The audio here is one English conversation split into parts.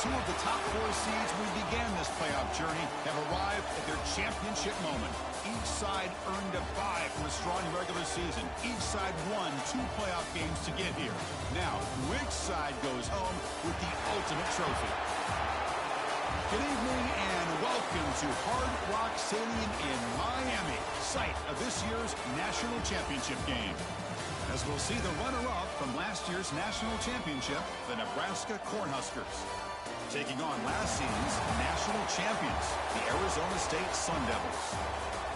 Two of the top four seeds when we began this playoff journey have arrived at their championship moment. Each side earned a bye from a strong regular season. Each side won 2 playoff games to get here. Now, which side goes home with the ultimate trophy? Good evening and welcome to Hard Rock Stadium in Miami, site of this year's national championship game. As we'll see the runner-up from last year's national championship, the Nebraska Cornhuskers, taking on last season's national champions, the Arizona State Sun Devils.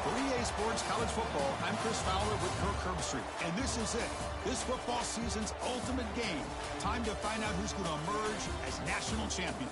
For EA Sports College Football, I'm Chris Fowler with Kirk Herbstreit, and this is it. This football season's ultimate game. Time to find out who's going to emerge as national champion.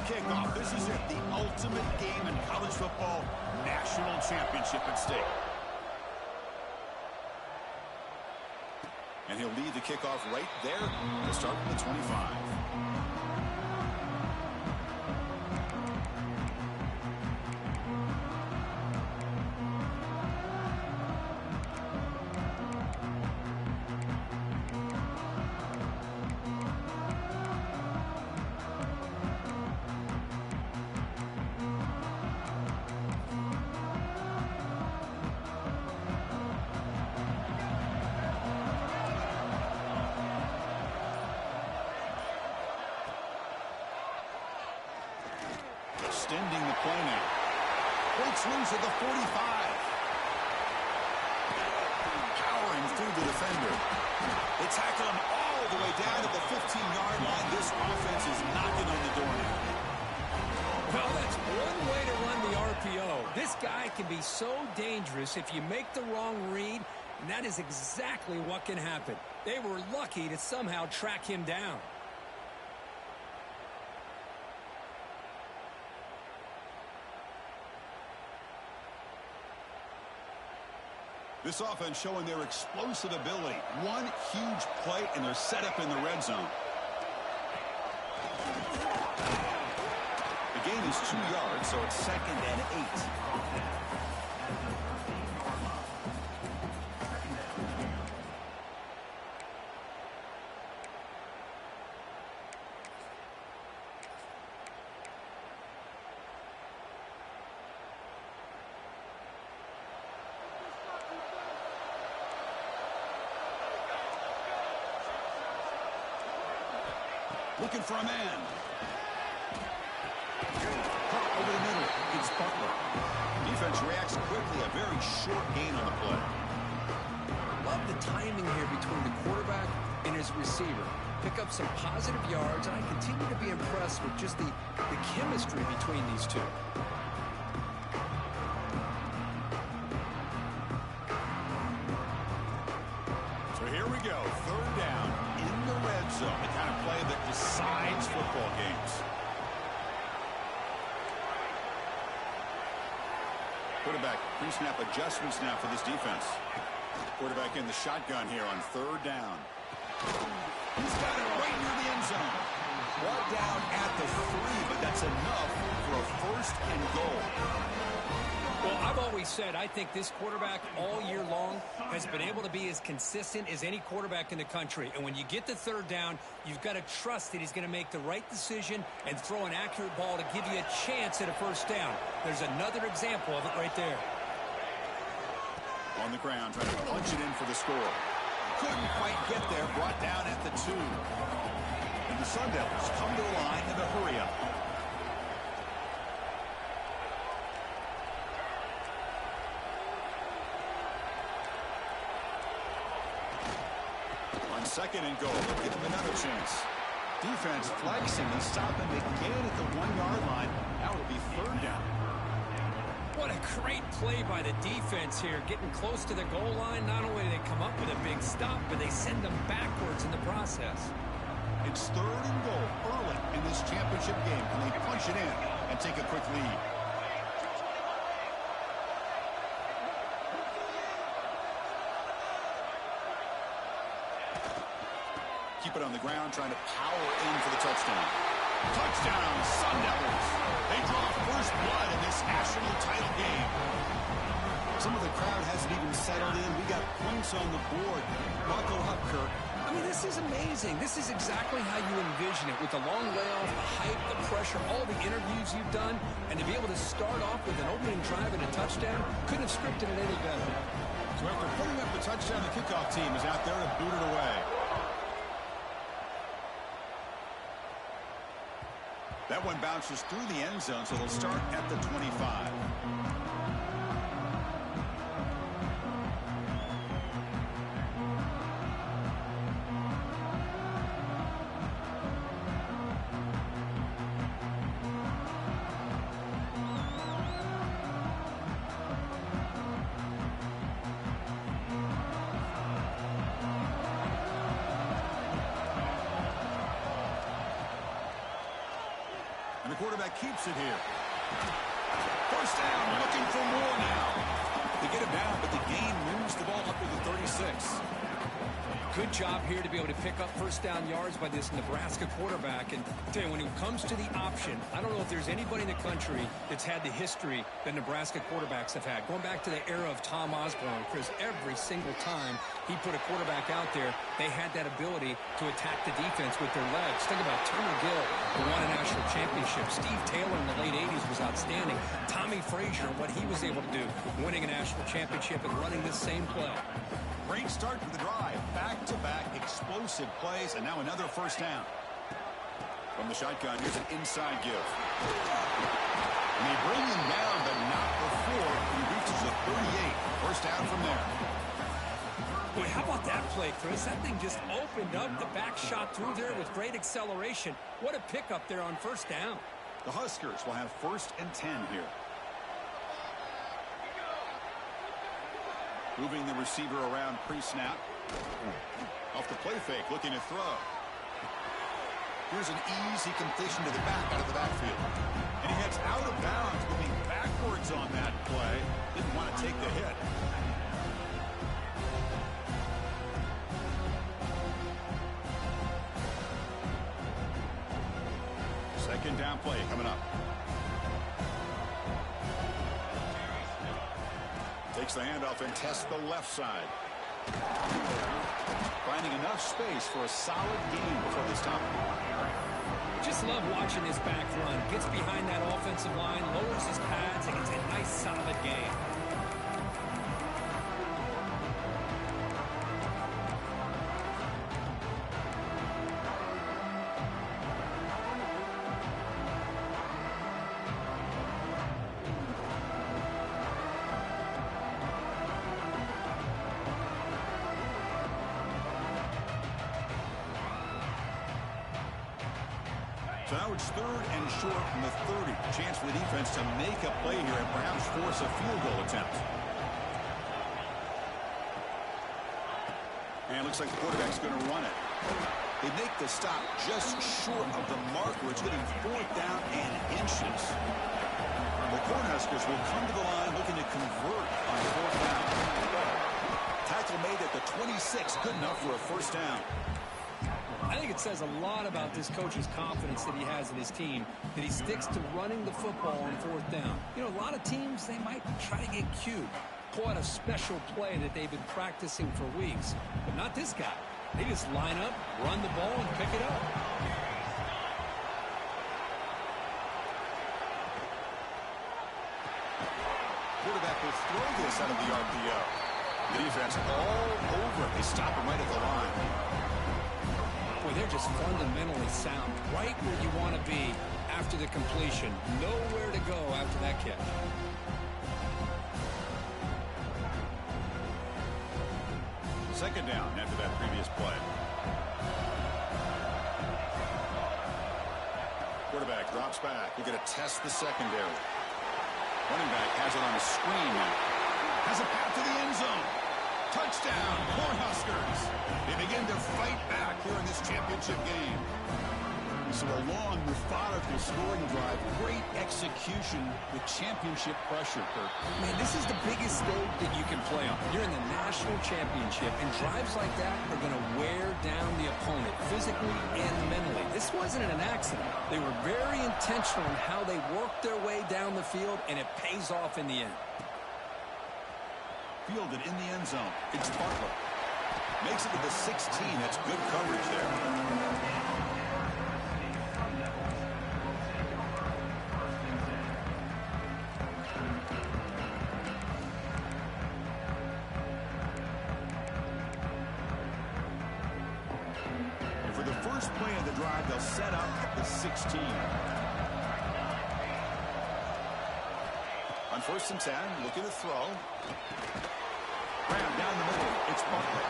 Kickoff. This is it, the ultimate game in college football, national championship at stake. And he'll lead the kickoff right there to start from the 25. Extending the play now. Breaks loose at the 45. Powering through the defender. They tackle him all the way down to the 15-yard line. This offense is knocking on the door now. Well, that's one way to run the RPO. This guy can be so dangerous if you make the wrong read, and that is exactly what can happen. They were lucky to somehow track him down. This offense showing their explosive ability. One huge play, and they're set up in the red zone. The gain is 2 yards, so it's 2nd and 8. Looking for a man. Caught over the middle. It's Butler. Defense reacts quickly. A very short gain on the play. Love the timing here between the quarterback and his receiver. Pick up some positive yards, and I continue to be impressed with just the chemistry between these two. So here we go. 3rd down in the red zone. The kind of play that decides football games. Quarterback pre-snap adjustments now for this defense. Quarterback in the shotgun here on 3rd down. He's got it right near the end zone. Brought down at the 3, but that's enough for a 1st and goal. Well, I've always said I think this quarterback all year long has been able to be as consistent as any quarterback in the country. And when you get to 3rd down, you've got to trust that he's going to make the right decision and throw an accurate ball to give you a chance at a 1st down. There's another example of it right there. On the ground, trying to punch it in for the score. Couldn't quite get there, brought down at the 2. And the Sun Devils come to the line in a hurry-up. On 2nd and goal, they'll give him another chance. Defense flexing and stopping again at the 1-yard line. Now it'll be 3rd down. What a great play by the defense here. Getting close to the goal line, not only do they come up with a big stop, but they send them backwards in the process. It's 3rd and goal early in this championship game. Can they punch it in and take a quick lead? Keep it on the ground, trying to power in for the touchdown. Touchdown, Sun Devils. They draw first blood in this national title game. Some of the crowd hasn't even settled in. We got points on the board. Buckle up, Kirk. I mean, this is amazing. This is exactly how you envision it, with the long layoff, the hype, the pressure, all the interviews you've done, and to be able to start off with an opening drive and a touchdown, couldn't have scripted it any better. So after putting up the touchdown, the kickoff team is out there to boot it away. That one bounces through the end zone, so they'll start at the 25. And the quarterback keeps it here. First down, looking for more now. They get him down, but the gain moves the ball up to the 36. Good job here to be able to pick up first down yards by this Nebraska quarterback. And I tell you, when it comes to the option, I don't know if there's anybody in the country that's had the history that Nebraska quarterbacks have had. Going back to the era of Tom Osborne, Chris, every single time he put a quarterback out there, they had that ability to attack the defense with their legs. Think about Turner Gill, who won a national championship. Steve Taylor in the late 80s was outstanding. Tommy Frazier, what he was able to do, winning a national championship and running this same play. Great start for the drive. Back-to-back explosive plays, and now another first down. From the shotgun, here's an inside give. And they bring him down, but not before he reaches the 38. First down from there. Boy, how about that play, Chris? That thing just opened up. The back shot through there with great acceleration. What a pickup there on first down. The Huskers will have 1st and 10 here. Moving the receiver around pre-snap. Off the play fake, looking to throw. Here's an easy completion to the back out of the backfield. And he heads out of bounds, moving backwards on that play. Didn't want to take the hit. Second down play coming up. Takes the handoff and tests the left side. Finding enough space for a solid gain before they stop. Just love watching this back run. Gets behind that offensive line, lowers his pads, and gets a nice solid gain. So now it's 3rd and short from the 30. Chance for the defense to make a play here and perhaps force a field goal attempt. And it looks like the quarterback's going to run it. They make the stop just short of the marker. It's getting 4th down and inches. The Cornhuskers will come to the line looking to convert on 4th down. Tackle made at the 26. Good enough for a first down. I think it says a lot about this coach's confidence that he has in his team, that he sticks to running the football on 4th down. You know, a lot of teams, they might try to get cute, pull out a special play that they've been practicing for weeks. But not this guy. They just line up, run the ball, and pick it up. Quarterback will throw this out of the RPO. The defense all over it. They stop him right at the line. Boy, they're just fundamentally sound. Right where you want to be after the completion. Nowhere to go after that catch. Second down after that previous play. Quarterback drops back. We're going to test the secondary. Running back has it on the screen now. Has a path to the end zone. Touchdown, Cornhuskers. They begin to fight back here in this championship game. So a long, methodical scoring drive. Great execution. execution with championship pressure, Kirk. Man, this is the biggest stage that you can play on. You're in the national championship, and drives like that are going to wear down the opponent physically and mentally. This wasn't an accident. They were very intentional in how they worked their way down the field, and it pays off in the end. Fielded in the end zone. It's Butler. Makes it to the 16. That's good coverage there. First play of the drive, they'll set up at the 16. On 1st and 10, looking to throw. Grab down the middle. It's Butler.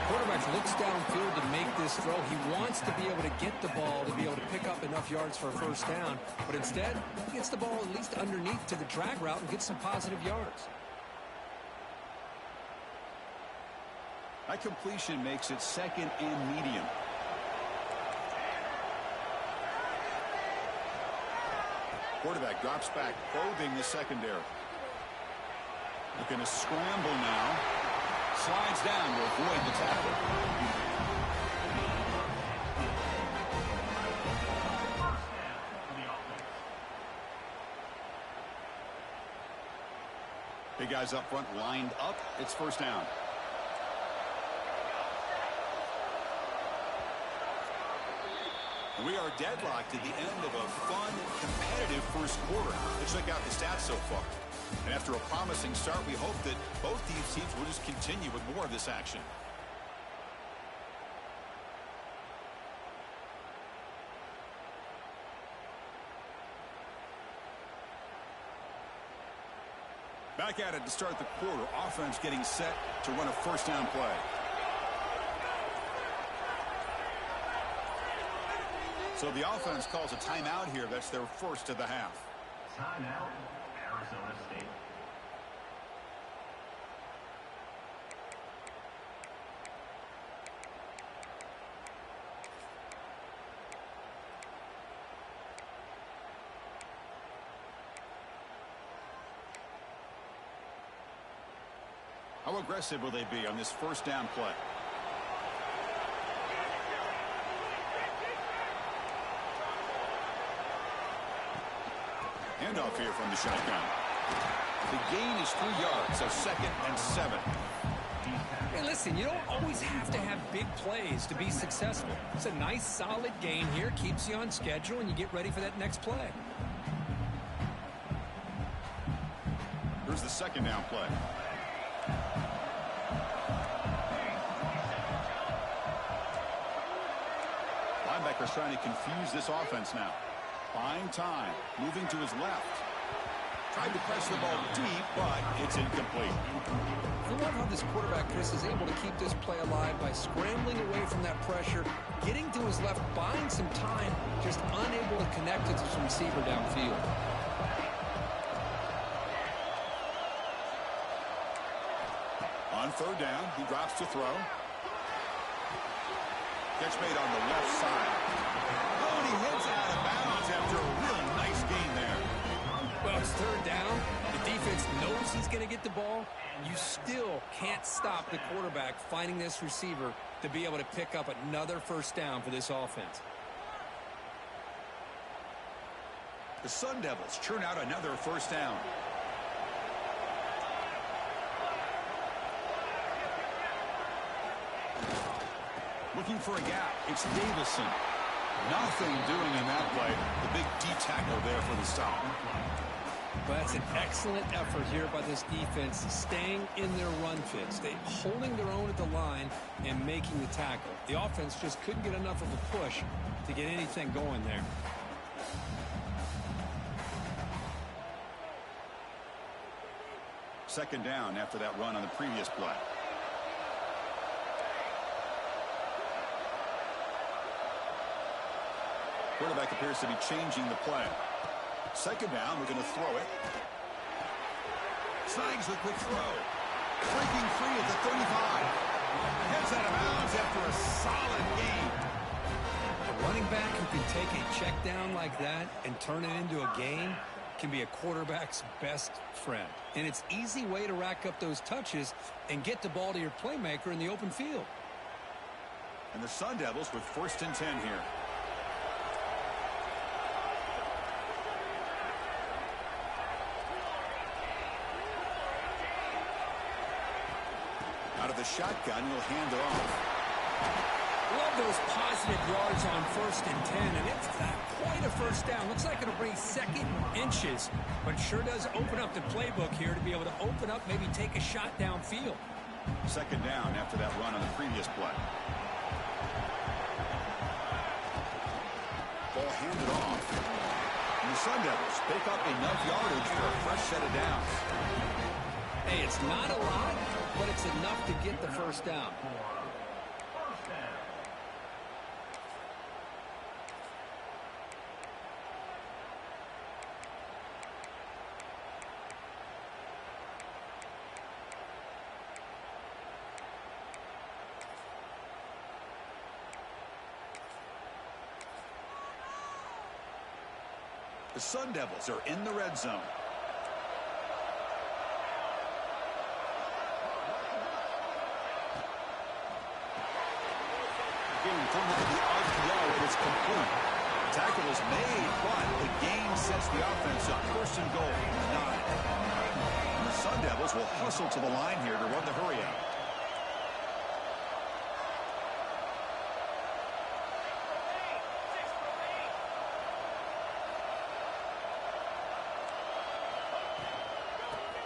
Quarterback looks downfield to make this throw. He wants to be able to get the ball to be able to pick up enough yards for a first down. But instead, he gets the ball at least underneath to the drag route and gets some positive yards. That completion makes it 2nd and medium. Quarterback drops back, probing the secondary. Looking to scramble now. Slides down to avoid the tackle. Big guys up front lined up. It's first down. We are deadlocked at the end of a fun, competitive first quarter. Let's check out the stats so far. And after a promising start, we hope that both these teams will just continue with more of this action. Back at it to start the quarter. Offense getting set to run a first down play. So the offense calls a timeout here. That's their first of the half. Timeout, Arizona State. How aggressive will they be on this first down play? Handoff here from the shotgun. The gain is 3 yards, so 2nd and 7. Hey, listen, you don't always have to have big plays to be successful. It's a nice, solid gain here, keeps you on schedule, and you get ready for that next play. Here's the 2nd down play. Linebacker's trying to confuse this offense now. Buying time, moving to his left. Tried to press the ball deep, but it's incomplete. I love how this quarterback, Chris, is able to keep this play alive by scrambling away from that pressure, getting to his left, buying some time, just unable to connect it to his receiver downfield. On 3rd down, he drops to throw. Catch made on the left side. Oh, and he heads out of bounds after a real nice gain there. Well, it's 3rd down. The defense knows he's going to get the ball. You still can't stop the quarterback finding this receiver to be able to pick up another first down for this offense. The Sun Devils churn out another first down. Looking for a gap. It's Davison. Nothing doing in that play. The big D tackle there for the stop. But that's an excellent effort here by this defense, staying in their run fits. They holding their own at the line and making the tackle. The offense just couldn't get enough of a push to get anything going there. Second down after that run on the previous play. Quarterback appears to be changing the play. Second down, we're going to throw it. Snags the quick throw. Breaking free at the 35. Heads out of bounds after a solid gain. A Running back who can take a check down like that and turn it into a gain can be a quarterback's best friend. And it's an easy way to rack up those touches and get the ball to your playmaker in the open field. And the Sun Devils with 1st and 10 here. Out of the shotgun, he'll hand it off. Love those positive yards on 1st and 10, and it's quite a first down. Looks like it'll bring second inches, but sure does open up the playbook here to be able to open up, maybe take a shot downfield. 2nd down after that run on the previous play. Ball handed off. And the Sun Devils pick up enough yardage for a fresh set of downs. Hey, it's not a lot, but it's enough to get the first down. The Sun Devils are in the red zone. Again, from the RPO, it is complete. Tackle is made, but the gain sets the offense up. 1st and goal, 9. And the Sun Devils will hustle to the line here to run the hurry out.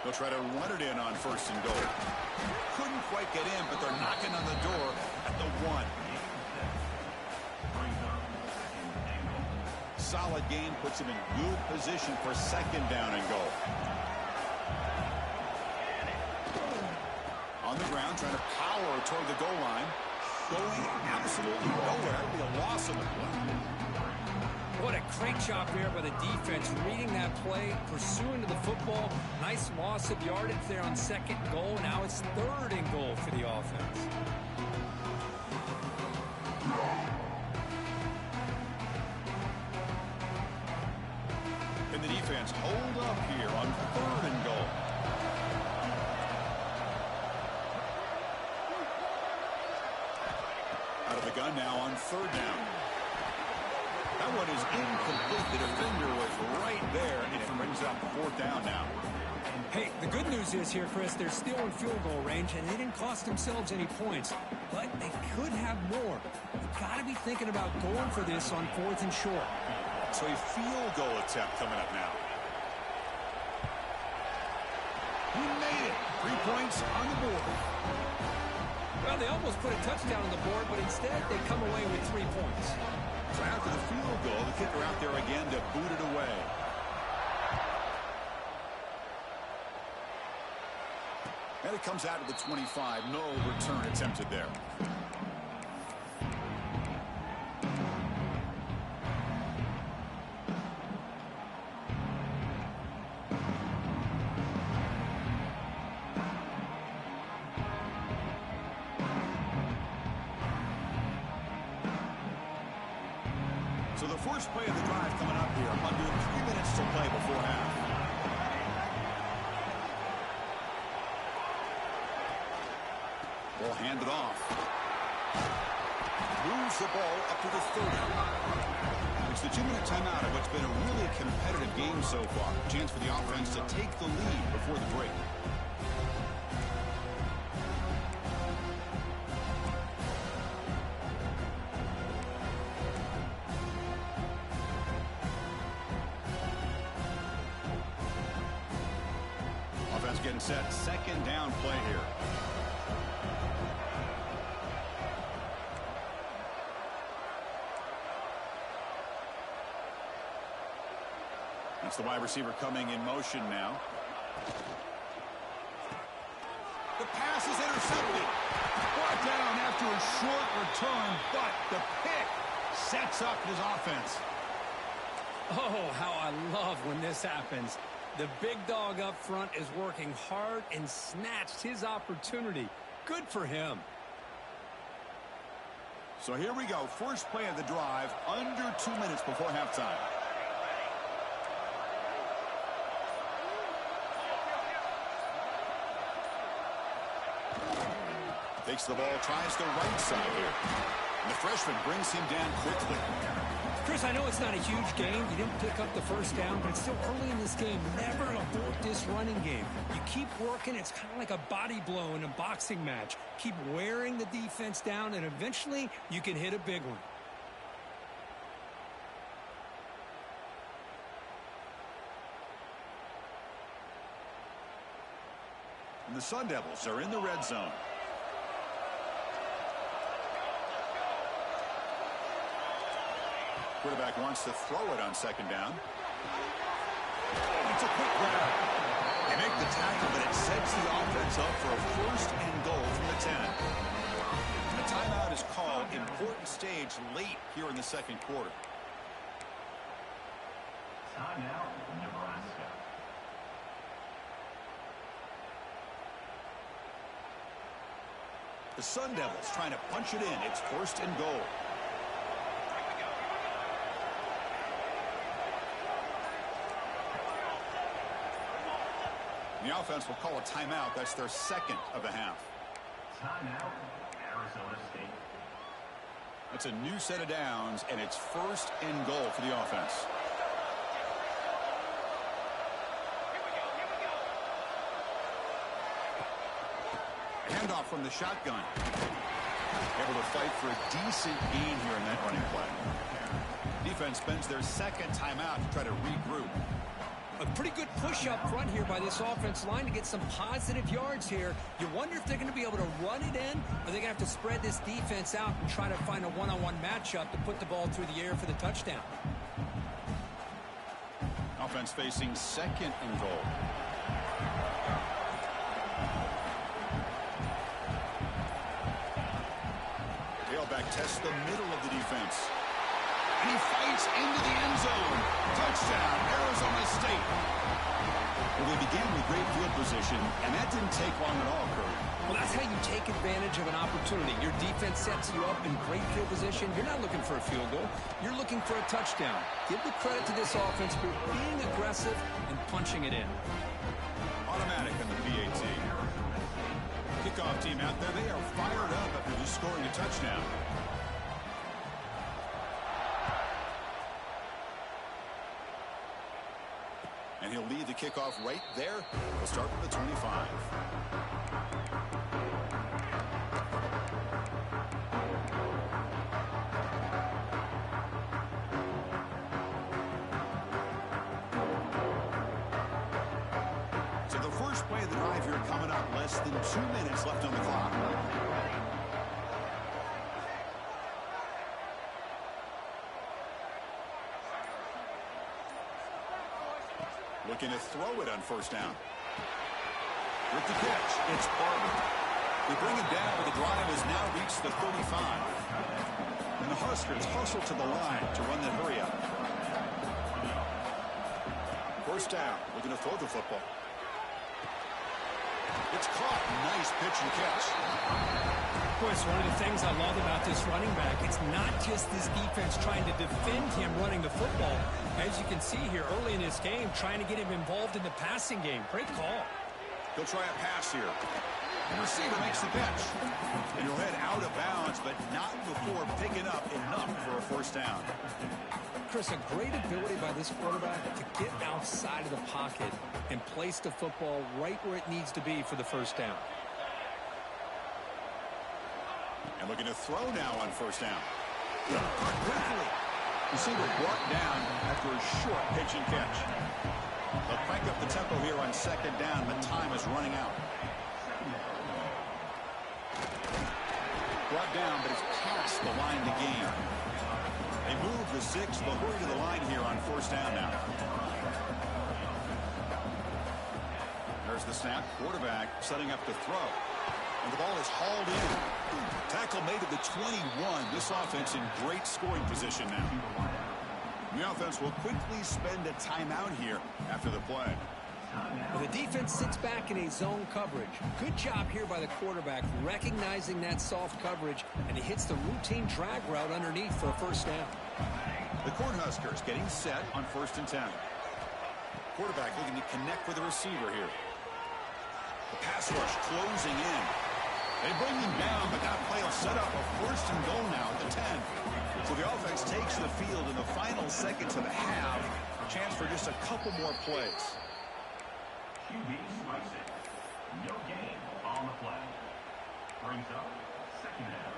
They'll try to run it in on 1st and goal. Couldn't quite get in, but they're knocking on the door at the 1. Solid gain puts him in good position for 2nd down and goal. On the ground, trying to power toward the goal line. Going absolutely nowhere. It'll be a loss of a play. What a great job there by the defense, reading that play, pursuing to the football. Nice loss of yardage there on 2nd goal. Now it's 3rd and goal for the offense. And the defense hold up here on 3rd and goal. Out of the gun now on 3rd down. That one is incomplete. The defender was right there, and it brings up 4th down now. Hey, the good news is here, Chris, they're still in field goal range, and they didn't cost themselves any points. But they could have more. You've got to be thinking about going for this on 4th and short. So a field goal attempt coming up now. He made it. 3 points on the board. Well, they almost put a touchdown on the board, but instead they come away with 3 points. So after the field goal, the kicker out there again to boot it away. And it comes out of the 25. No return attempted there. So the first play of the drive coming up here. Under 3 minutes to play before half. Ball handed off. Moves the ball up to the 30. It's the 2-minute timeout of what's been a really competitive game so far. Chance for the offense to take the lead before the break. Offense getting set. 2nd down play here. That's the wide receiver coming in motion now. The pass is intercepted. Brought down after a short return, but the pick sets up his offense. Oh, how I love when this happens. The big dog up front is working hard and snatched his opportunity. Good for him. So here we go. First play of the drive, under 2 minutes before halftime. Takes the ball, tries the right side here. And the freshman brings him down quickly. Chris, I know it's not a huge game. You didn't pick up the first down, but it's still early in this game. Never abort this running game. You keep working. It's kind of like a body blow in a boxing match. Keep wearing the defense down, and eventually you can hit a big one. And the Sun Devils are in the red zone. Quarterback wants to throw it on second down. It's a quick grab. They make the tackle, but it sets the offense up for a first and goal from the 10. And the timeout is called. Important stage late here in the second quarter. Timeout, Nebraska. The Sun Devils trying to punch it in. It's first and goal. The offense will call a timeout. That's their second of the half. Timeout, Arizona State. It's a new set of downs, and it's first and goal for the offense. Handoff from the shotgun. Able to fight for a decent gain here in that running play. Defense spends their second timeout to try to regroup. A pretty good push up front here by this offense line to get some positive yards here. You wonder if they're going to be able to run it in, or they're going to have to spread this defense out and try to find a one-on-one matchup to put the ball through the air for the touchdown. Offense facing second and goal. Tailback tests the middle of the defense. And he fights into the end zone. Touchdown, Arizona State. Well, they began with great field position, and that didn't take long at all, Curry. Well, that's how you take advantage of an opportunity. Your defense sets you up in great field position. You're not looking for a field goal. You're looking for a touchdown. Give the credit to this offense for being aggressive and punching it in. Automatic on the PAT. Kickoff team out there. They are fired up after just scoring a touchdown. And he'll lead the kickoff right there. We'll start from the 25. So the first play of the drive here coming up. Less than 2 minutes left on the clock. Looking to throw it on first down. With the catch, it's Barber. They bring him down, but the drive has now reached the 35. And the Huskers hustle to the line to run that hurry up. First down, looking to throw the football. It's caught. Nice pitch and catch. Of course, one of the things I love about this running back, it's not just this defense trying to defend him running the football. As you can see here early in this game, trying to get him involved in the passing game. Great call. He'll try a pass here. The receiver makes the catch. And he'll head out of bounds, but not before picking up enough for a first down. Chris, a great ability by this quarterback to get outside of the pocket and place the football right where it needs to be for the first down. And looking to throw now on first down. Quickly. Receiver brought down after a short pitch and catch. They'll crank up the tempo here on second down, but time is running out. Brought down, but it's past the line to gain. They move the 6. They'll hurry to the line here on first down now. There's the snap. Quarterback setting up to throw. And the ball is hauled in. Tackle made at the 21. This offense in great scoring position now. The offense will quickly spend a timeout here after the play. Well, the defense sits back in a zone coverage. Good job here by the quarterback recognizing that soft coverage, and he hits the routine drag route underneath for a first down. The Cornhuskers getting set on 1st and 10. Quarterback looking to connect with the receiver here. The pass rush closing in. They bring him down, but that play will set up a 1st and goal now at the 10. So the offense takes the field in the final seconds of the half. Chance for just a couple more plays. QB strikes it. No gain on the play. Brings up 2nd down.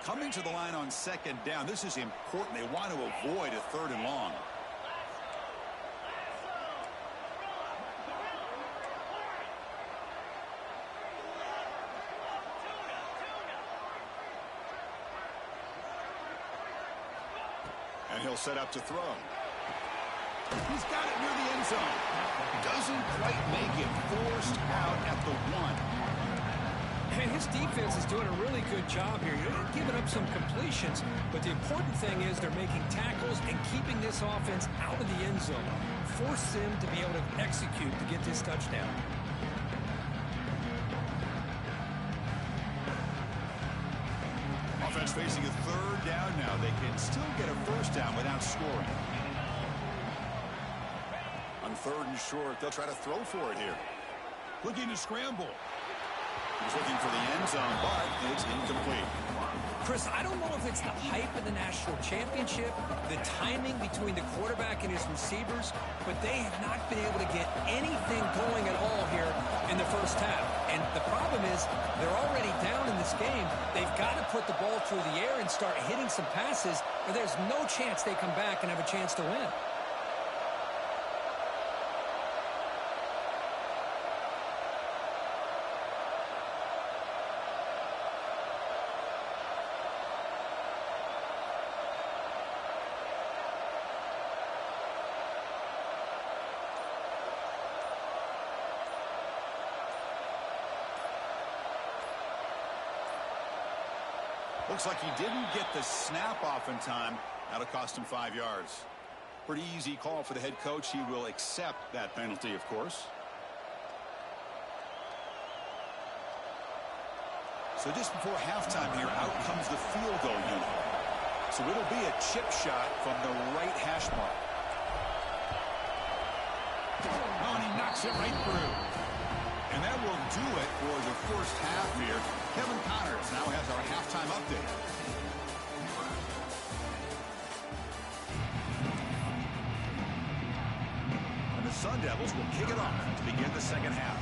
Coming to the line on 2nd down. This is important. They want to avoid a 3rd and long. And he'll set up to throw. He's got it near the end zone. Doesn't quite make it. Forced out at the 1. And his defense is doing a really good job here. They're giving up some completions, but the important thing is they're making tackles and keeping this offense out of the end zone. Force them to be able to execute to get this touchdown. Offense facing a 3rd down now. They can still get a 1st down without scoring. On 3rd and short, they'll try to throw for it here. Looking to scramble. He's looking for the end zone, but it's incomplete. Chris, I don't know if it's the hype of the national championship, the timing between the quarterback and his receivers, but they have not been able to get anything going at all here in the first half. And the problem is they're already down in this game. They've got to put the ball through the air and start hitting some passes, or there's no chance they come back and have a chance to win. Looks like he didn't get the snap off in time. That'll cost him 5 yards. Pretty easy call for the head coach. He will accept that penalty, of course. So just before halftime here, out comes the field goal unit. So it'll be a chip shot from the right hash mark. Oh, and he knocks it right through. And that will do it for the first half here. Kevin Connors now has our halftime update. And the Sun Devils will kick it off to begin the second half.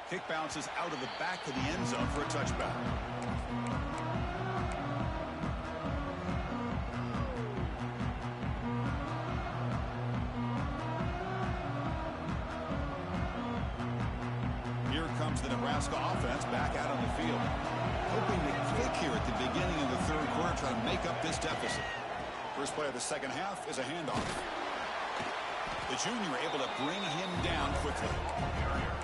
Kick bounces out of the back of the end zone for a touchback. Here comes the Nebraska offense back out on the field. Hoping to click here at the beginning of the 3rd quarter, trying to make up this deficit. First play of the second half is a handoff. The junior able to bring him down quickly.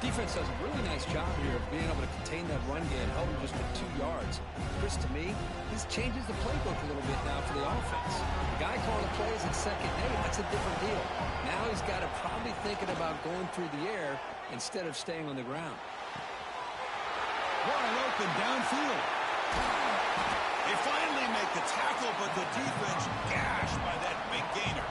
Defense does a really nice job here of being able to contain that run game, held him just with 2 yards. Chris, to me, this changes the playbook a little bit now for the offense. The guy calling the plays at 2nd and 8, that's a different deal. Now he's got to probably thinking about going through the air instead of staying on the ground. Wide open downfield. They finally make the tackle, but the defense gashed by that big gainer.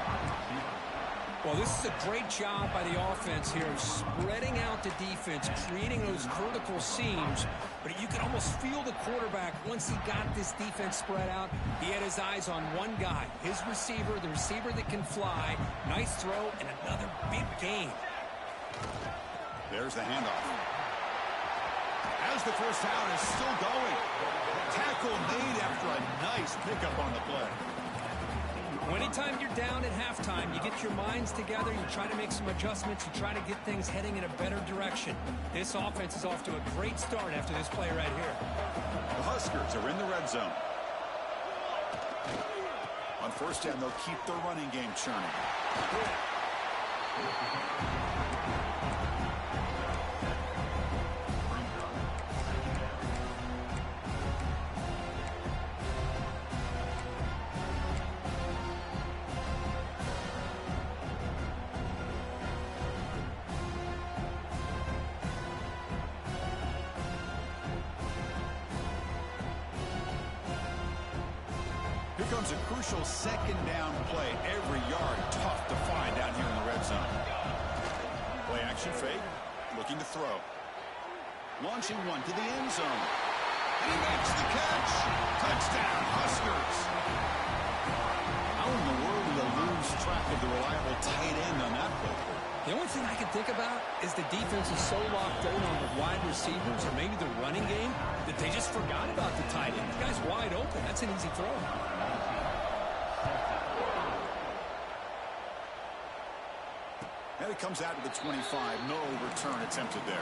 Well, this is a great job by the offense here of spreading out the defense, creating those vertical seams. But you can almost feel the quarterback, once he got this defense spread out, he had his eyes on one guy, his receiver, the receiver that can fly. Nice throw and another big gain. There's the handoff. As the first down is still going. Tackle made after a nice pickup on the play. Anytime you're down at halftime, you get your minds together, you try to make some adjustments, you try to get things heading in a better direction. This offense is off to a great start after this play right here. The Huskers are in the red zone. On first down, they'll keep their running game churning. Here comes a crucial second down play. Every yard tough to find down here in the red zone. Play action fake. Looking to throw. Launching one to the end zone. And he makes the catch. Touchdown, Huskers. How in the world do you lose track of the reliable tight end on that play? The only thing I can think about is the defense is so locked in on the wide receivers or maybe the running game that they just forgot about the tight end. The guy's wide open. That's an easy throw. And it comes out to the 25. No return attempted there.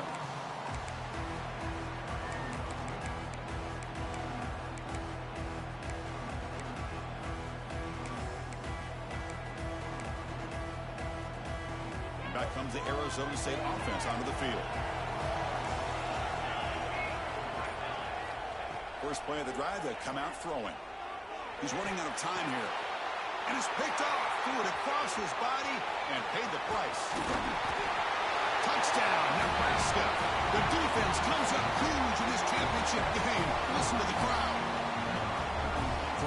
Back comes the Arizona State offense onto the field. First play of the drive, they come out throwing. He's running out of time here. And it's picked off. Threw it across his body and paid the price. Touchdown, Nebraska. The defense comes up huge in this championship game. Listen to the crowd.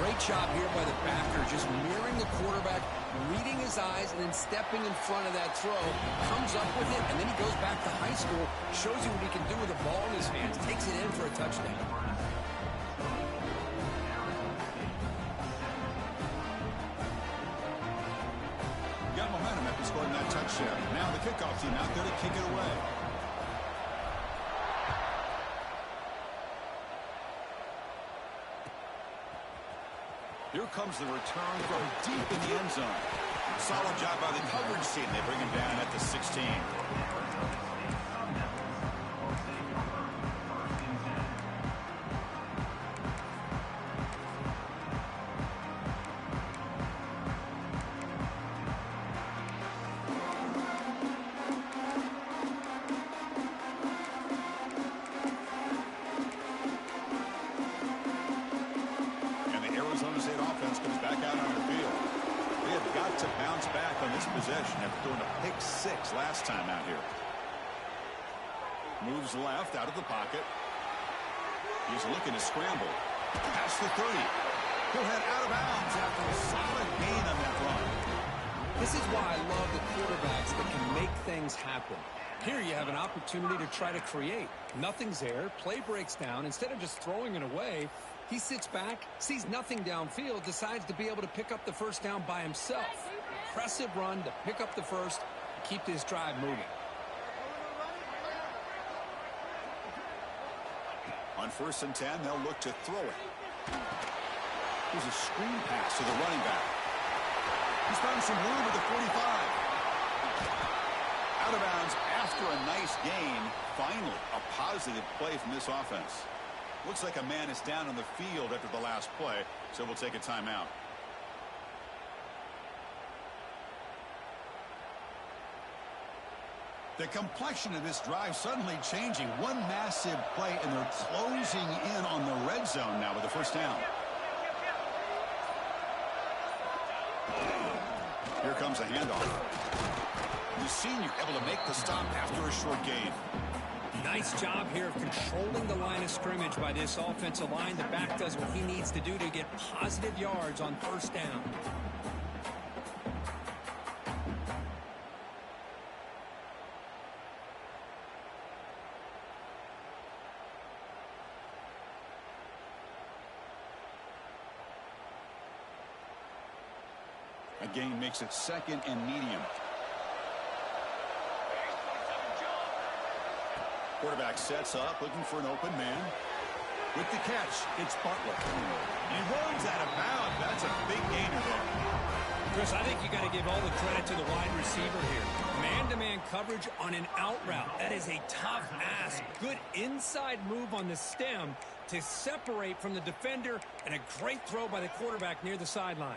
Great job here by the backer, just mirroring the quarterback, reading his eyes, and then stepping in front of that throw. Comes up with it, and then he goes back to high school, shows you what he can do with the ball in his hands, takes it in for a touchdown. Got momentum after scoring that touchdown. Now the kickoff team out there to kick it away. Here comes the return from deep in the end zone. Solid job by the coverage team. They bring him down at the 16. Possession after throwing a pick six last time out here. Moves left out of the pocket. He's looking to scramble. Past the 30. He'll head out of bounds after a solid gain on that run. This is why I love the quarterbacks that can make things happen. Here you have an opportunity to try to create. Nothing's there. Play breaks down. Instead of just throwing it away, he sits back, sees nothing downfield, decides to be able to pick up the first down by himself. Impressive run to pick up the first, keep this drive moving. On 1st and 10, they'll look to throw it. Here's a screen pass to the running back. He's found some room at the 45. Out of bounds after a nice gain. Finally, a positive play from this offense. Looks like a man is down on the field after the last play, so we'll take a timeout. The complexion of this drive suddenly changing. One massive play, and they're closing in on the red zone now with the first down. Here comes a handoff. The senior able to make the stop after a short gain. Nice job here of controlling the line of scrimmage by this offensive line. The back does what he needs to do to get positive yards on first down. A gain makes it 2nd and medium. Quarterback sets up, looking for an open man. With the catch, it's Butler. He runs out of bounds. That's a big gainer there. Chris, I think you got to give all the credit to the wide receiver here. Man-to-man coverage on an out route. That is a tough ask. Good inside move on the stem to separate from the defender, and a great throw by the quarterback near the sideline.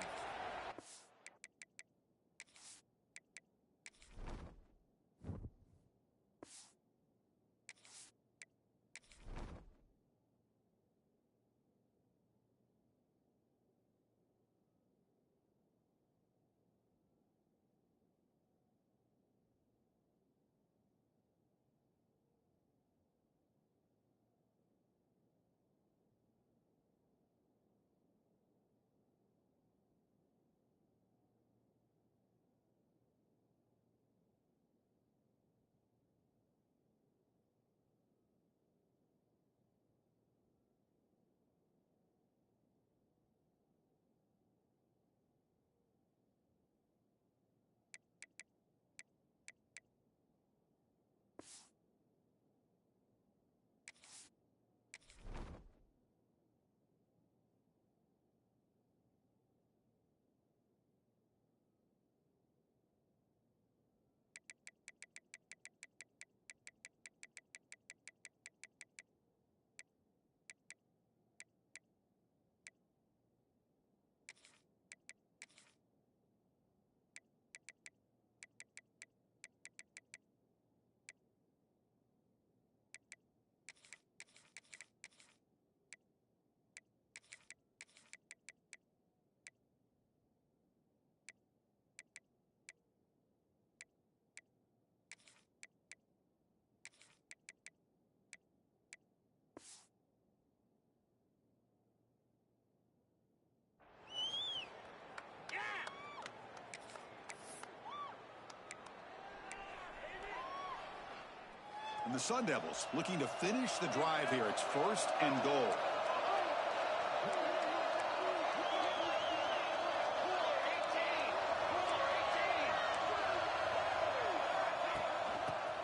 The Sun Devils looking to finish the drive here. It's 1st and goal.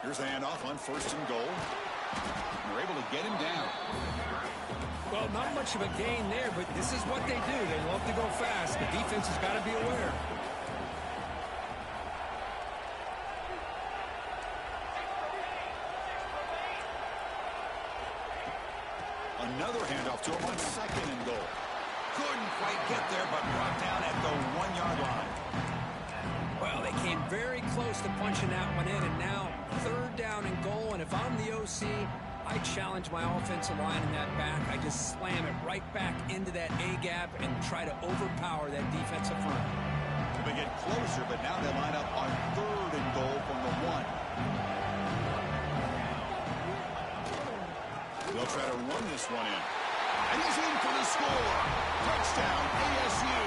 Here's a handoff on 1st and goal. They're able to get him down. Well, not much of a gain there, but this is what they do. They love to go fast. The defense has got to be aware. Another handoff to him on 2nd and goal. Couldn't quite get there, but brought down at the 1-yard line. Well, they came very close to punching that one in, and now 3rd down and goal. And if I'm the OC, I challenge my offensive line in that back. I just slam it right back into that A-gap and try to overpower that defensive front. They get closer, but now they line up on 3rd and goal from the 1. They'll try to run this one in. And he's in for the score. Touchdown, ASU.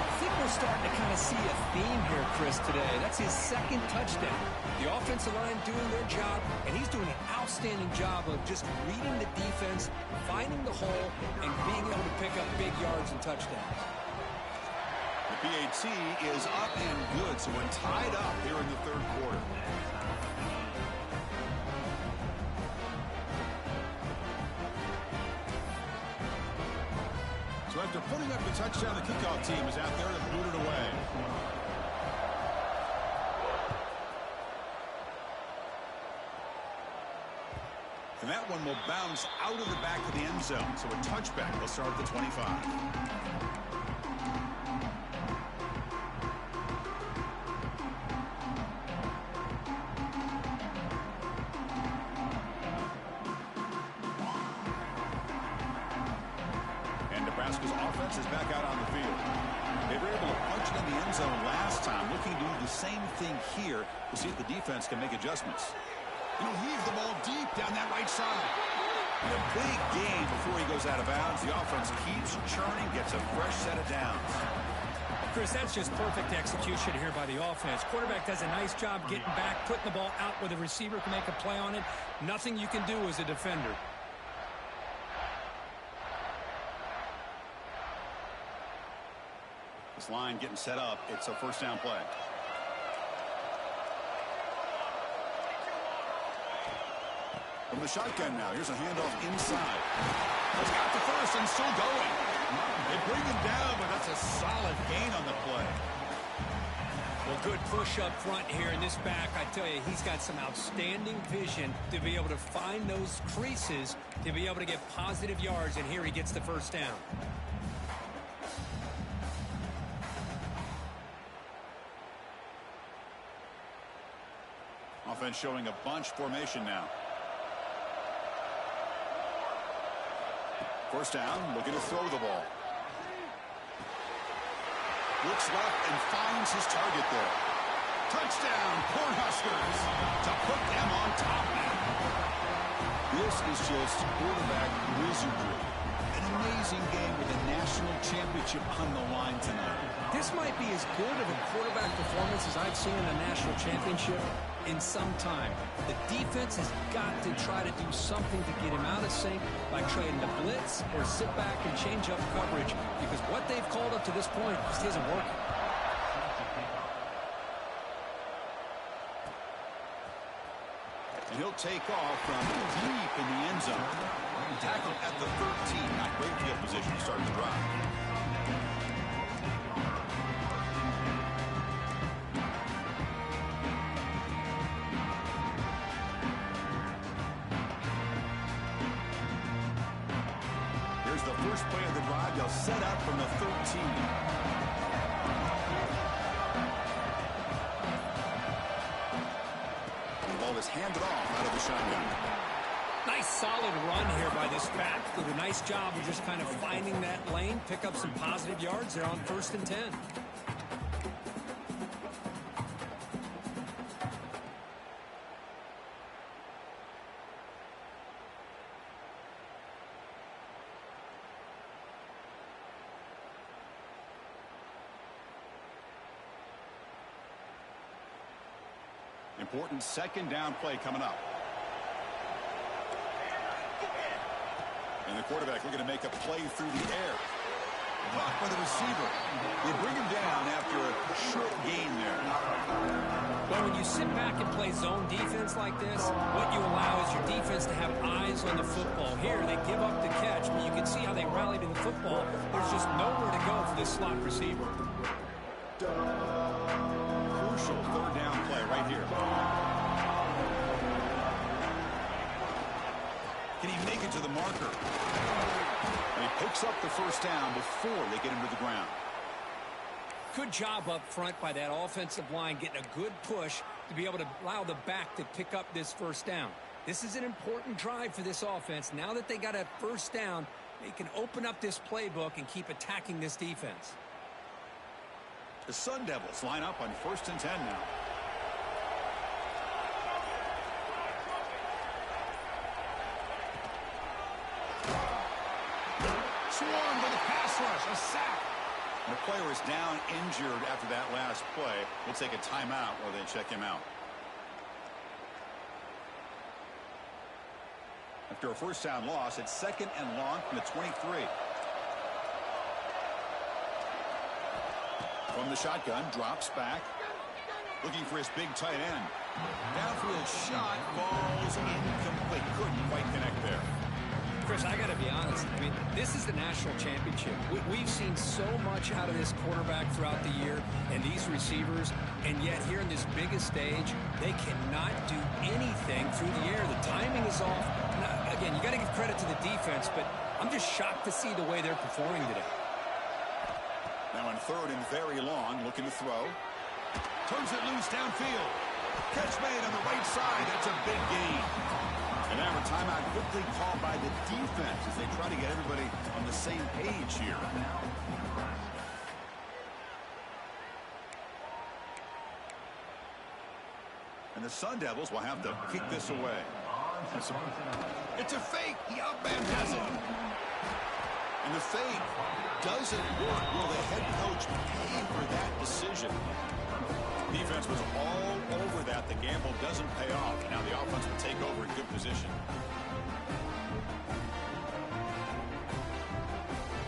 I think we're starting to kind of see a theme here, Chris, today. That's his 2nd touchdown. The offensive line doing their job, and he's doing an outstanding job of just reading the defense, finding the hole, and being able to pick up big yards and touchdowns. The PAT is up and good, so we're tied up here in the 3rd quarter. So after putting up the touchdown, the kickoff team is out there to boot it away. And that one will bounce out of the back of the end zone. So a touchback will start at the 25. Nebraska's offense is back out on the field. They were able to punch it in the end zone last time. Looking to do the same thing here to see if the defense can make adjustments. He'll heave the ball deep down that right side. And a big gain before he goes out of bounds. The offense keeps churning, gets a fresh set of downs. Chris, that's just perfect execution here by the offense. Quarterback does a nice job getting back, putting the ball out where the receiver can make a play on it. Nothing you can do as a defender. This line getting set up. It's a 1st down play. From the shotgun now. Here's a handoff inside. He's got the 1st and still going. They bring him down, but that's a solid gain on the play. Well, good push up front here in this back. I tell you, he's got some outstanding vision to be able to find those creases, to be able to get positive yards, and here he gets the 1st down. Offense showing a bunch formation now. 1st down, looking to throw the ball. Looks left and finds his target there. Touchdown, Cornhuskers, to put them on top now. This is just quarterback wizardry. An amazing game with a national championship on the line tonight. This might be as good of a quarterback performance as I've seen in a national championship in some time. The defense has got to try to do something to get him out of sync by trying to blitz or sit back and change up coverage, because what they've called up to this point just isn't working. And he'll take off from deep in the end zone. Tackled at the 13. Not great field position to start the drive. Here's the first play of the drive. They'll set up from the 13. Is handed off out of the shotgun. Nice solid run here by this back. Did a nice job of just kind of finding that lane, pick up some positive yards. They're on 1st and 10. Important second down play coming up. And the quarterback looking to make a play through the air. Blocked by the receiver. They bring him down after a short gain there. Well, when you sit back and play zone defense like this, what you allow is your defense to have eyes on the football. Here, they give up the catch, but you can see how they rallied in the football. There's just nowhere to go for this slot receiver. Crucial third down play right here. Can he make it to the marker? And he picks up the first down before they get him to the ground. Good job up front by that offensive line, getting a good push to be able to allow the back to pick up this first down. This is an important drive for this offense. Now that they got a first down, they can open up this playbook and keep attacking this defense. The Sun Devils line up on 1st and 10 now. Swarmed with a pass rush, a sack. The player is down injured after that last play. We'll take a timeout while they check him out. After a first down loss, it's 2nd and long from the 23. From the shotgun, drops back. Looking for his big tight end. Downfield shot, falls incomplete. Couldn't quite connect there. Chris, I got to be honest. I mean, this is the national championship. We've seen so much out of this quarterback throughout the year and these receivers, and yet here in this biggest stage, they cannot do anything through the air. The timing is off. Now, again, you got to give credit to the defense, but I'm just shocked to see the way they're performing today. Now on 3rd and very long, looking to throw. Turns it loose downfield. Catch made on the right side. That's a big gain. And now a timeout quickly called by the defense as they try to get everybody on the same page here. And the Sun Devils will have to kick this away. It's a fake. The outman has it. And the fake doesn't work. Will the head coach pay for that decision? Defense was all over that. The gamble doesn't pay off. Now the offense will take over in good position.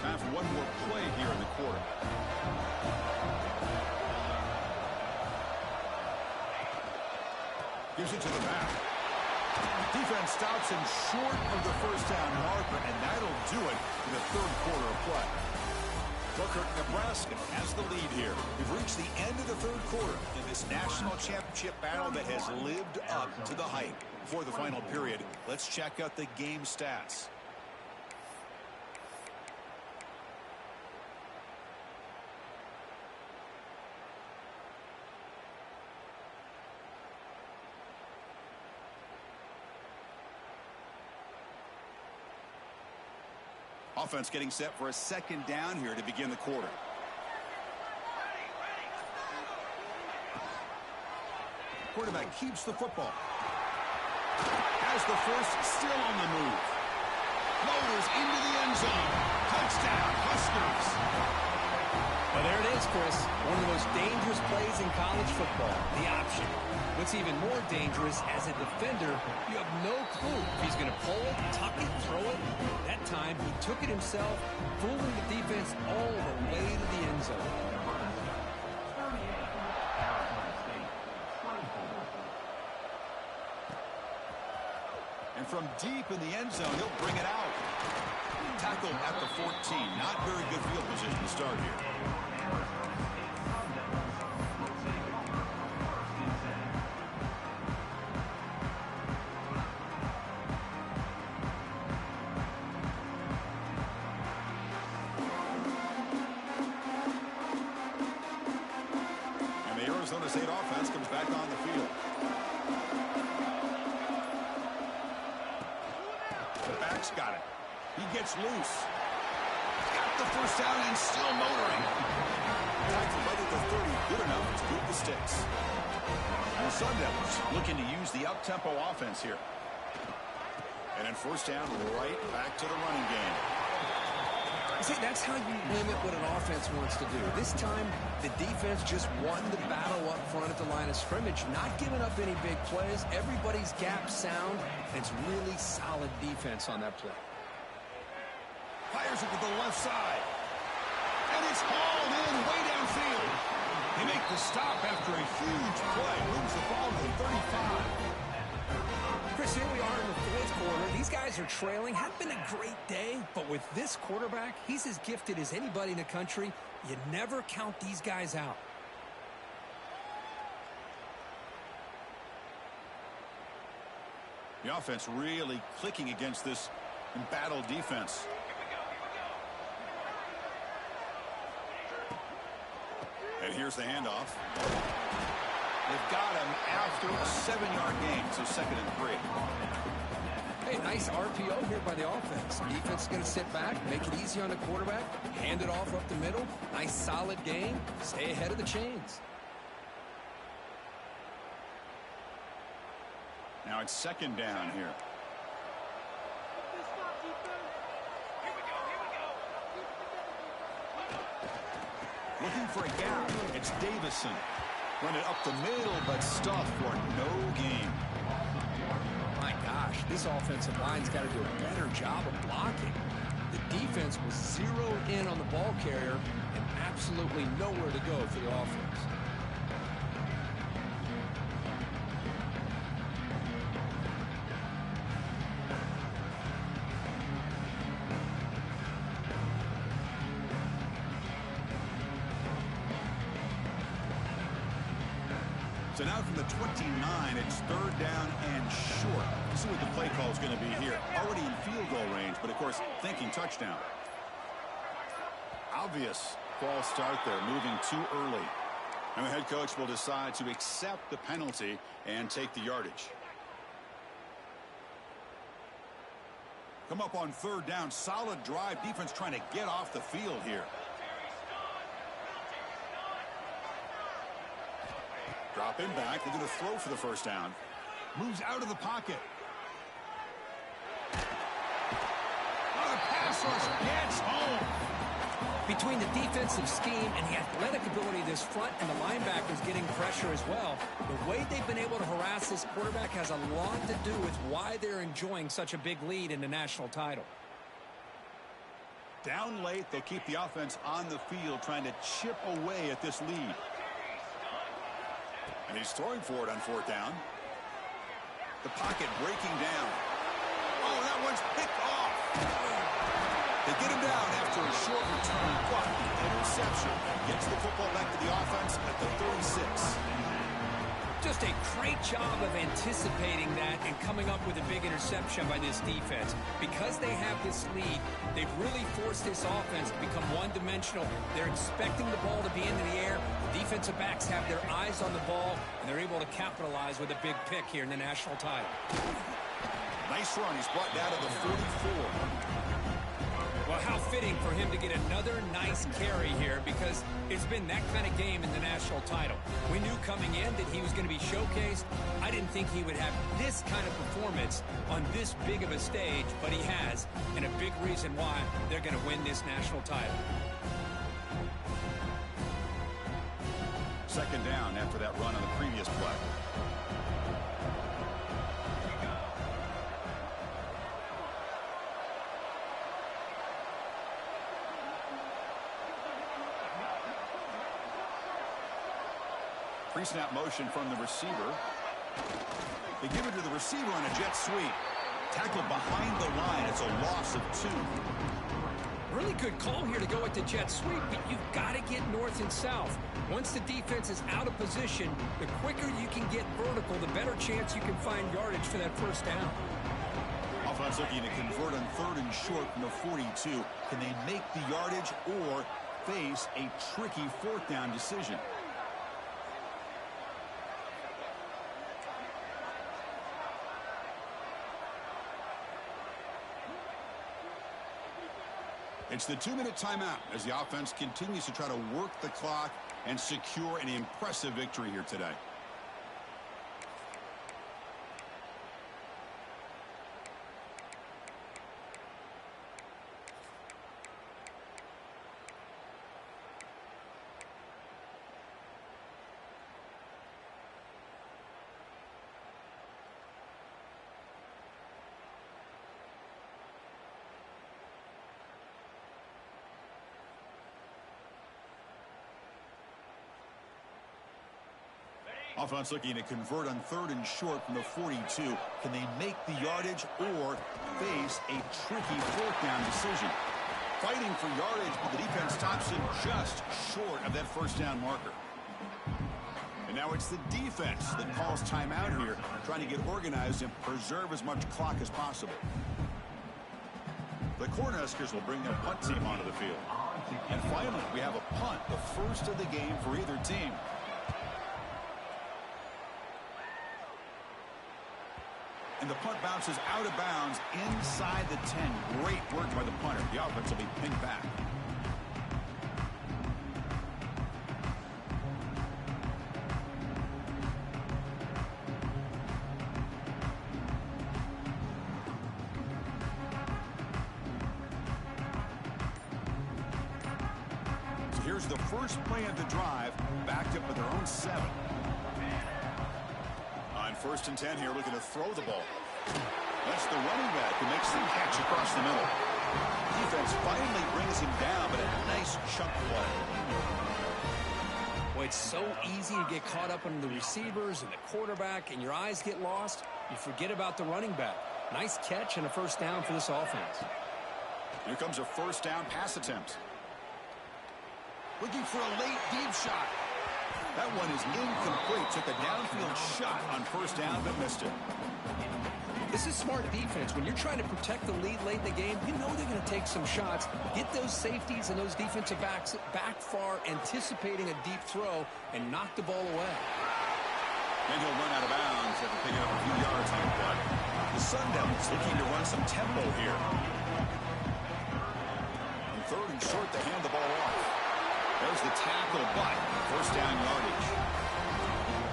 Time for one more play here in the quarter. Gives it to the back. Defense stops him short of the first down marker, and that'll do it in the 3rd quarter of play. Booker, Nebraska has the lead here. We've reached the end of the 3rd quarter in this national championship battle that has lived up to the hype. Before the final period, let's check out the game stats. Offense getting set for a 2nd down here to begin the quarter. Quarterback keeps the football. Has the first, still on the move. Motors into the end zone. Touchdown, Huskers. Well, there it is, Chris. One of the most dangerous plays in college football, the option. What's even more dangerous, as a defender, you have no clue if he's going to pull it, tuck it, throw it. That time, he took it himself, fooling the defense all the way to the end zone. And from deep in the end zone, he'll bring it out. Tackled at the 14. Not very good field position to start here. And the Arizona State offense comes back on the field. The back's got it. He gets loose. Got the first down and still motoring. Tackled by the 30. Good enough to move the sticks. And the Sun Devils looking to use the up-tempo offense here. And then first down, right back to the running game. See, that's how you limit what an offense wants to do. This time, the defense just won the battle up front at the line of scrimmage, not giving up any big plays. Everybody's gap sound, and it's really solid defense on that play. Fires it to the left side. And it's hauled in way downfield. They make the stop after a huge play. Moves the ball to the 35. Chris, here we are in the fourth quarter. These guys are trailing. Hadn't been a great day, but with this quarterback, he's as gifted as anybody in the country. You never count these guys out. The offense really clicking against this embattled defense. And here's the handoff. They've got him after a 7-yard gain, so 2nd and 3. Hey, nice RPO here by the offense. Defense is going to sit back, make it easy on the quarterback, hand it off up the middle. Nice solid game. Stay ahead of the chains. Now it's 2nd down here. Looking for a gap. It's Davison. Run it up the middle, but stuffed for no gain. My gosh, this offensive line's got to do a better job of blocking. The defense was zeroed in on the ball carrier and absolutely nowhere to go for the offense. So now from the 29, it's 3rd down and short. Let's see what the play call is going to be here. Already in field goal range, but of course, thinking touchdown. Obvious false start there, moving too early. And the head coach will decide to accept the penalty and take the yardage. Come up on 3rd down, solid drive. Defense trying to get off the field here. Drop him back. They're going to throw for the 1st down. Moves out of the pocket. Oh, the pass rush gets home. Between the defensive scheme and the athletic ability of this front and the linebackers getting pressure as well, the way they've been able to harass this quarterback has a lot to do with why they're enjoying such a big lead in the national title. Down late, they'll keep the offense on the field trying to chip away at this lead. And he's throwing for it on 4th down. The pocket breaking down. Oh, that one's picked off. They get him down after a short return, but the interception gets the football back to the offense at the 36. Just a great job of anticipating that and coming up with a big interception by this defense. Because they have this lead, they've really forced this offense to become one-dimensional. They're expecting the ball to be into the air. The defensive backs have their eyes on the ball, and they're able to capitalize with a big pick here in the national title. Nice run. He's brought down to the 44. Well, how fitting for him to get another nice carry here, because it's been that kind of game in the national title. We knew coming in that he was going to be showcased. I didn't think he would have this kind of performance on this big of a stage, but he has, and a big reason why they're going to win this national title. 2nd down after that run on the previous play. Pre-snap motion from the receiver. They give it to the receiver on a jet sweep. Tackled behind the line. It's a loss of 2. Really good call here to go with the jet sweep, but you've got to get north and south. Once the defense is out of position, the quicker you can get vertical, the better chance you can find yardage for that 1st down. Offense looking to convert on 3rd and short from the 42. Can they make the yardage or face a tricky 4th down decision? It's the 2-minute timeout as the offense continues to try to work the clock and secure an impressive victory here today. Offense looking to convert on 3rd and short from the 42. Can they make the yardage or face a tricky 4th down decision? Fighting for yardage, but the defense stops him just short of that 1st down marker. And now it's the defense that calls timeout here, trying to get organized and preserve as much clock as possible. The Cornhuskers will bring their punt team onto the field. And finally, we have a punt, the first of the game for either team. And the punt bounces out of bounds inside the 10. Great work by the punter. The offense will be pinged back. So here's the first play of the drive, backed up at their own 7. On 1st and 10 here, looking to throw the ball. That's the running back who makes the catch across the middle. Defense finally brings him down, but a nice chunk play. Boy, it's so easy to get caught up on the receivers and the quarterback, and your eyes get lost. You forget about the running back. Nice catch and a 1st down for this offense. Here comes a 1st down pass attempt. Looking for a late deep shot. That one is incomplete. Took a downfield shot on 1st down, but missed it. This is smart defense. When you're trying to protect the lead late in the game, you know they're going to take some shots. Get those safeties and those defensive backs back far, anticipating a deep throw, and knock the ball away. Then he'll run out of bounds after picking up a few yards on the play. The Sun Devils looking to run some tempo here. On 3rd and short, they hand the ball off. There's the tackle, but 1st down yardage.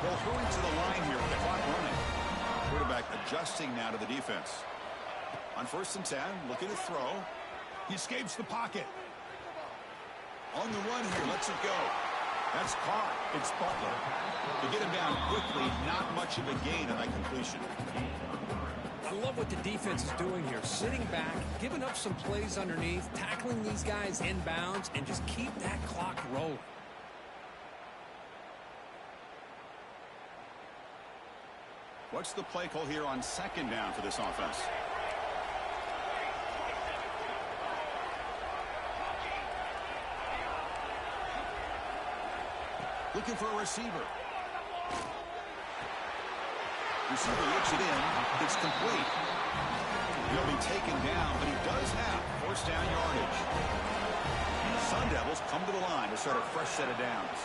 They'll hurry to the line here with the clock running. Quarterback adjusting now to the defense. On 1st and 10, looking to throw. He escapes the pocket. On the run here, lets it go. That's caught. It's Butler. To get him down quickly, not much of a gain on that completion. I love what the defense is doing here. Sitting back, giving up some plays underneath, tackling these guys in bounds, and just keep that clock rolling. What's the play call here on 2nd down for this offense? Looking for a receiver. Receiver looks it in. It's complete. He'll be taken down, but he does have 1st down yardage. The Sun Devils come to the line to start a fresh set of downs.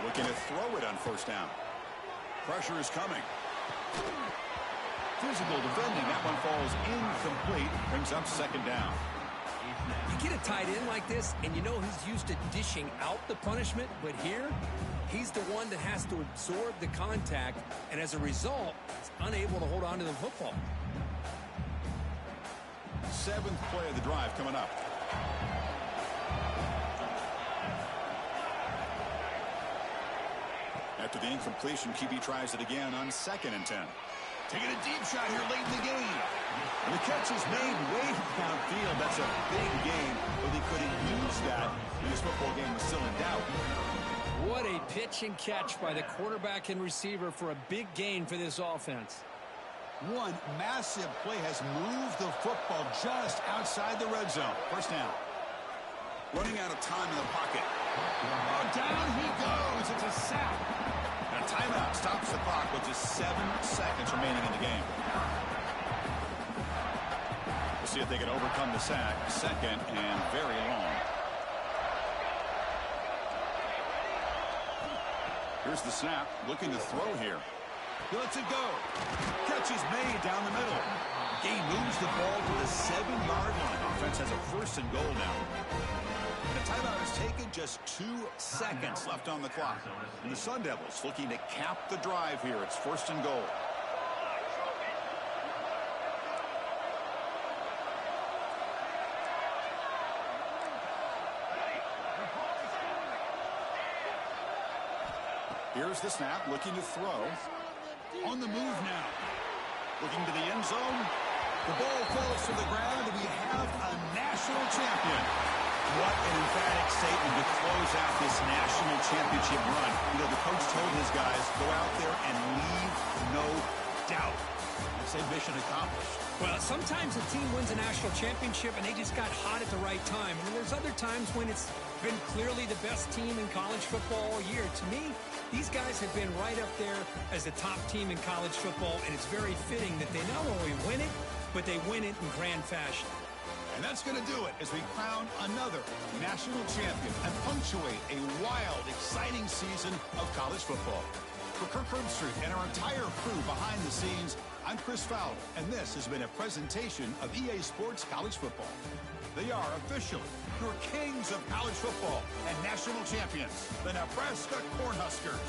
Looking to throw it on 1st down. Pressure is coming. Physical defending. That one falls incomplete. Brings up 2nd down. You get a tight end like this, and you know he's used to dishing out the punishment, but here, he's the one that has to absorb the contact, and as a result, he's unable to hold on to the football. 7th play of the drive coming up. After the incompletion, QB tries it again on 2nd and 10. Taking a deep shot here late in the game. And the catch is made way downfield. That's a big gain, but they couldn't use that when this football game was still in doubt. What a pitch and catch by the quarterback and receiver for a big gain for this offense. One massive play has moved the football just outside the red zone. 1st down. Running out of time in the pocket. Oh, down he goes. It's a sack. And a timeout stops the clock with just 7 seconds remaining in the game. We'll see if they can overcome the sack. 2nd and very long. Here's the snap. Looking to throw here. He lets it go. Catch is made down the middle. He moves the ball to the 7-yard line. Offense has a 1st and goal now. And a timeout is taken, just 2 seconds left on the clock. And the Sun Devils looking to cap the drive here. It's 1st and goal. Here's the snap, looking to throw. On the move now. Looking to the end zone. The ball falls to the ground, and we have a national champion. What an emphatic statement to close out this national championship run. You know, the coach told his guys, go out there and leave no doubt. I'd say mission accomplished. Well, sometimes a team wins a national championship and they just got hot at the right time. And then there's other times when it's been clearly the best team in college football all year. To me, these guys have been right up there as the top team in college football, and it's very fitting that they not only win it, but they win it in grand fashion. And that's going to do it as we crown another national champion and punctuate a wild, exciting season of college football. For Kirk Herbstreit and our entire crew behind the scenes, I'm Chris Fowler, and this has been a presentation of EA Sports College Football. They are officially your kings of college football and national champions, the Nebraska Cornhuskers.